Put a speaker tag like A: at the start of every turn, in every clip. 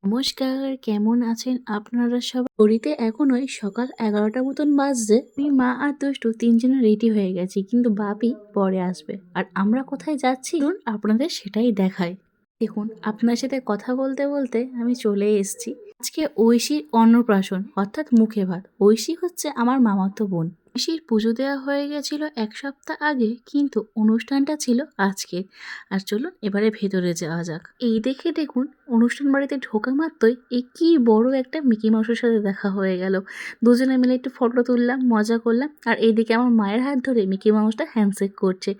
A: নমস্কার, কেমন আছেন আপনারা সবাই? ঘড়িতে এখন ওই সকাল 11টা মতন বাজছে। আমি, মা আর দুষ্টু তিনজনে রেডি হয়ে গেছি, কিন্তু বাপি পরে আসবে। আর আমরা কোথায় যাচ্ছি চলুন আপনাদের সেটাই দেখাই। দেখুন, আপনার সাথে কথা বলতে বলতে আমি চলে এসেছি। আজকে ঐশীর অন্নপ্রাশন, অর্থাৎ মুখে ভাত। ঐশী হচ্ছে আমার মামাতো বোন। ঐশীর পুজো দেওয়া হয়ে গেছিল 1 সপ্তাহ আগে, কিন্তু অনুষ্ঠানটা ছিল আজকে। আর চলুন এবারে ভেতরে যাওয়া যাক। এই দেখে দেখুন, অনুষ্ঠান বাড়িতে ঢোকা মাত্রই এই কি বড় একটা মিকি মাউসের সাথে দেখা হয়ে গেল। দুজনে মিলে একটু ফটো তুললাম, মজা করলাম। আর এইদিকে আমার মায়ের হাত ধরে মিকি মাউসটা হ্যান্ডশেক করছে।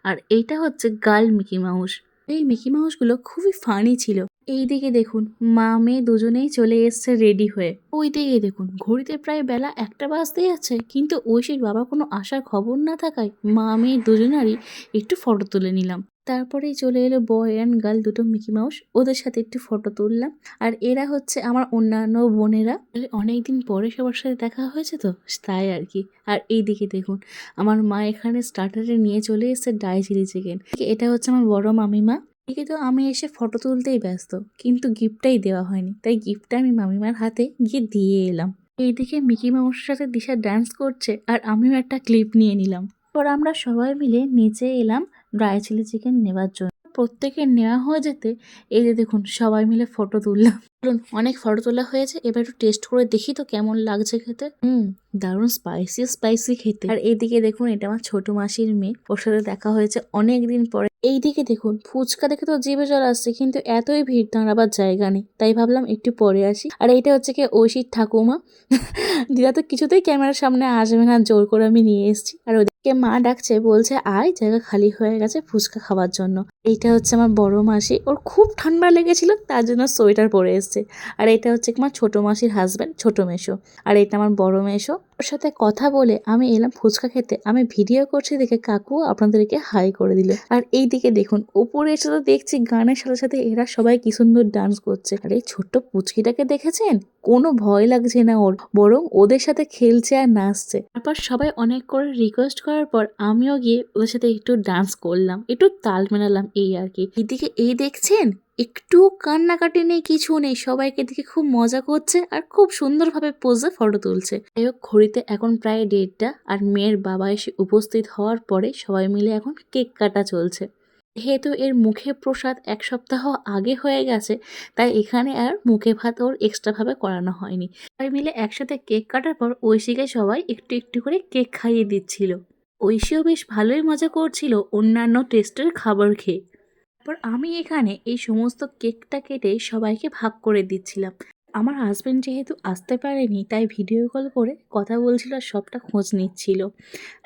A: আর এইটা হচ্ছে গার্ল মিকি মাউস। এই মিকি মাউসগুলো খুবই ফানি ছিল। এইদিকে দেখুন, মা মেয়ে দুজনেই চলে এসছে রেডি হয়ে। ওই দিকে দেখুন, ঘড়িতে প্রায় বেলা 1টা বাজতে যাচ্ছে, কিন্তু ঐশীর বাবা কোনো আসার খবর না থাকায় মা মেয়ে দুজনারই একটু ফটো তুলে নিলাম। তারপরেই চলে এলো বয় অ্যান্ড গার্ল দুটো মিকি মাউস, ওদের সাথে একটু ফটো তুললাম। আর এরা হচ্ছে আমার অন্যান্য বোনেরা। অনেকদিন পরে সবার সাথে দেখা হয়েছে তো, তাই আর কি। আর এইদিকে দেখুন, আমার মা এখানে স্টার্টারে নিয়ে চলে এসেছে ডাই চিলি চিকেন। এটা হচ্ছে আমার বড় মামিমা। এদিকে তো আমি এসে ফটো তুলতেই ব্যস্ত, কিন্তু গিফটটাই দেওয়া হয়নি, তাই গিফটটা আমি মামিমার হাতে গিয়ে দিয়ে এলাম। এইদিকে মিকি মাউসের সাথে দিশা ডান্স করছে, আর আমিও একটা ক্লিপ নিয়ে নিলাম। পর আমরা সবাই মিলে নিচে এলাম ড্রাই চিলি চিকেন নেওয়ার জন্য। প্রত্যেকের নেওয়া হয়ে যেতে এই যে দেখুন, সবাই মিলে ফটো তুললাম। অনেক ফটো তোলা হয়েছে, এবার একটু টেস্ট করে দেখি তো কেমন লাগছে খেতে। দারুণ স্পাইসি স্পাইসি খেতে। আর এইদিকে দেখুন, এটা আমার ছোট মাসির মেয়ে, ওর সাথে দেখা হয়েছে অনেকদিন পরে। এইদিকে দেখুন, ফুচকা দেখে তো জিভে জল আসছে, কিন্তু এতই ভিড় দাঁড়াবার জায়গা নেই, তাই ভাবলাম একটু পরে আসি। আর এইটা হচ্ছে কি ঐশীর ঠাকুমা। দিদা তো কিছুতেই ক্যামেরার সামনে আসবে না, জোর করে আমি নিয়ে এসেছি। আর ওদিকে মা ডাকছে, বলছে আয়, জায়গা খালি হয়ে গেছে ফুচকা খাওয়ার জন্য। এইটা হচ্ছে আমার বড় মাসি, ওর খুব ঠান্ডা লেগেছিল, তার জন্য সোয়েটার পরে এসছে। আর এটা হচ্ছে আমার ছোট মাসির হাজব্যান্ড, ছোট মেশো। আর এটা আমার বড় মেশো। ওর সাথে কথা বলে আমি এলাম ফুচকা খেতে। আমি ভিডিও করছি দেখে কাকু আপনাদেরকে হাই করে দিল। আর এই দিকে দেখুন, উপরে এসে তো দেখছি গানের সাথে সাথে এরা সবাই কি সুন্দর ডান্স করছে। আর এই ছোট্ট পুচকিটাকে দেখেছেন, কোনো ভয় লাগছে না ওর, বরং ওদের সাথে খেলছে আর নাচছে। তারপর সবাই অনেক করে রিকোয়েস্ট করার পর আমিও গিয়ে ওদের সাথে একটু ডান্স করলাম, একটু তাল মেলালাম, এই আর কি। এদিকে এই দেখছেন, একটু কান্নাকাটি নেই, কিছু নেই, সবাইকে দেখে খুব মজা করছে আর খুব সুন্দরভাবে পোজে ফটো তুলছে। যাই হোক, ঘড়িতে এখন প্রায় 1:30, আর মেয়ের বাবা এসে উপস্থিত হওয়ার পরে সবাই মিলে এখন কেক কাটা চলছে। যেহেতু এর মুখে প্রসাদ 1 সপ্তাহ আগে হয়ে গেছে, তাই এখানে আর মুখে ভাত ওর এক্সট্রা ভাবে করানো হয়নি। সবাই মিলে একসাথে কেক কাটার পর ঐশীকে সবাই একটু একটু করে কেক খাইয়ে দিচ্ছিল। ঐশীও বেশ ভালোই মজা করছিল অন্যান্য টেস্টের খাবার খেয়ে। তারপর আমি এখানে এই সমস্ত কেকটা কেটে সবাইকে ভাগ করে দিচ্ছিলাম। আমার হাজবেন্ড যেহেতু আসতে পারেনি, তাই ভিডিও কল করে কথা বলছিল আর সবটা খোঁজ নিচ্ছিল।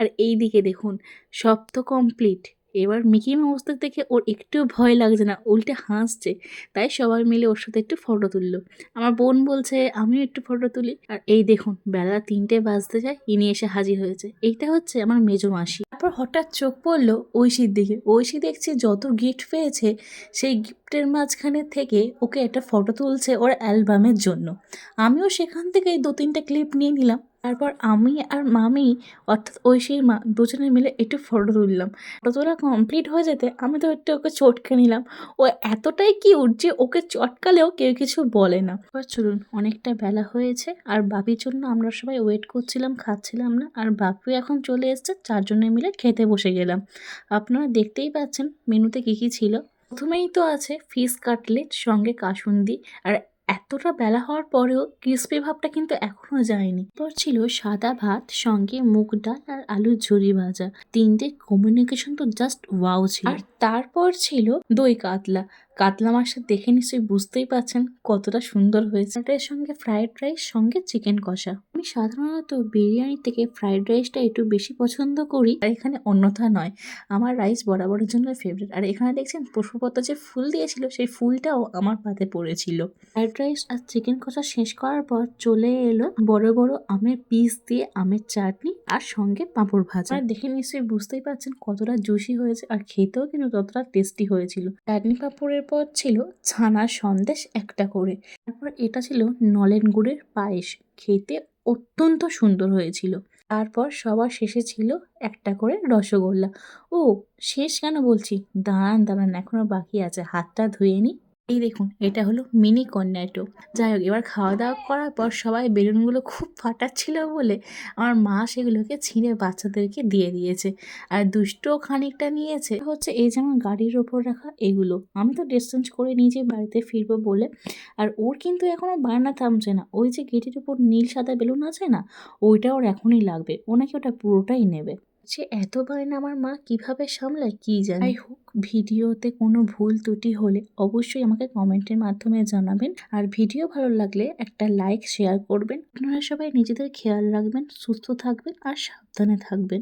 A: আর এই দিকে দেখুন, সব তো কমপ্লিট। এবার মিকি মাউসদের দেখে ওর একটু ভয় লাগছে না, উল্টে হাসছে। তাই সবাই মিলে ওর সাথে একটু ফটো তুললো। আমার বোন বলছে আমিও একটু ফটো তুলি। আর এই দেখুন, বেলা 3টে বাজতে যায়, ইনি এসে হাজির হয়েছে। এইটা হচ্ছে আমার মেজো মাসি। তারপর হঠাৎ চোখ পড়লো ঐশীর দিকে। ঐশী দেখছে যত গিফট পেয়েছে, সেই গিফটের মাঝখানে থেকে ওকে একটা ফটো তুলছে ওর অ্যালবামের জন্য। আমিও সেখান থেকে 2-3টে ক্লিপ নিয়ে নিলাম। তারপর আমি আর মামি, অর্থাৎ ঐশীর মা, দুজনে মিলে একটু ফটো তুললাম। ফটো তোলা কমপ্লিট হয়ে যেতে আমি তো একটু ওকে চটকে নিলাম। ও এতটাই কিউট যে ওকে চটকালেও কেউ কিছু বলে না। এবার চলুন, অনেকটা বেলা হয়েছে, আর বাপির জন্য আমরা সবাই ওয়েট করছিলাম, খাচ্ছিলাম না। আর বাপি এখন চলে এসছে, 4জনে মিলে খেতে বসে গেলাম। আপনারা দেখতেই পাচ্ছেন মেনুতে কি কি ছিল। প্রথমেই তো আছে ফিশ কাটলেট, সঙ্গে কাসুন্দি। আর এতটা বেলা হওয়ার পরেও ক্রিস্পি ভাবটা কিন্তু এখনো যায়নি। তারপর ছিল সাদা ভাত, সঙ্গে মুগ ডাল আর আলুর ঝুরি ভাজা। তিনটে কমিউনিকেশন তো জাস্ট ওয়াও ছিল। আর তারপর ছিল দই কাতলা। কাতলা মাছটা দেখে নিশ্চয়ই বুঝতেই পারছেন কতটা সুন্দর হয়েছে। এটার সঙ্গে ফ্রাইড রাইস, সঙ্গে চিকেন কষা। আমি সাধারণত বিরিয়ানি থেকে ফ্রাইড রাইসটা একটু বেশি পছন্দ করি, আর এখানে অন্যথা নয়। আমার রাইস বরাবরের জন্য ফেভারিট। আর এখানে দেখছেন পুষ্পপত্র যে ফুল দিয়েছিল, সেই ফুলটাও আমার পাতে পড়েছিল। ফ্রাইড রাইস আর চিকেন কষা শেষ করার পর চলে এলো বড় বড় আমের পিস দিয়ে আমের চাটনি, আর সঙ্গে পাঁপড় ভাজা। আর দেখে নিশ্চয়ই বুঝতেই পারছেন কতটা জুসি হয়েছে, আর খেতেও কিন্তু ততটা টেস্টি হয়েছিল। চাটনি পাঁপড়ের পর ছিল ছানার সন্দেশ একটা করে। তারপর এটা ছিল নলেন গুড়ের পায়েস, খেতে অত্যন্ত সুন্দর হয়েছিল। তারপর সবার শেষে ছিল একটা করে রসগোল্লা। ও, শেষ কেন বলছি, দাঁড়ান দাঁড়ান, এখনো বাকি আছে, হাতটা ধুয়ে নি। এই দেখুন এটা হলো মিনি কর্নেটো। যাই হোক এবার খাওয়া দাওয়া করার পর সবাই বেলুনগুলো খুব ফাটাচ্ছিল বলে আমার মা সেগুলোকে ছিঁড়ে বাচ্চাদেরকে দিয়ে দিয়েছে। আর দুষ্টও খানিকটা নিয়েছে। হচ্ছে এই যেমন গাড়ির ওপর রাখা এগুলো আমি তো ড্রেস চেঞ্জ করে নিজে বাড়িতে ফিরবো বলে। আর ওর কিন্তু এখনো বায়না থামছে না, ওই যে গেটের উপর নীল সাদা বেলুন আছে না, ওইটা ওর এখনই লাগবে, ও নাকি ওটা পুরোটাই নেবে। সে এত বায়না আমার মা কিভাবে সামলায় কি জানি। যাই হোক ভিডিওতে কোনো ভুল ত্রুটি হলে অবশ্যই আমাকে কমেন্টের মাধ্যমে জানাবেন। আর ভিডিও ভালো লাগলে একটা লাইক শেয়ার করবেন। আপনারা সবাই নিজেদের খেয়াল রাখবেন, সুস্থ থাকবেন আর সাবধানে থাকবেন।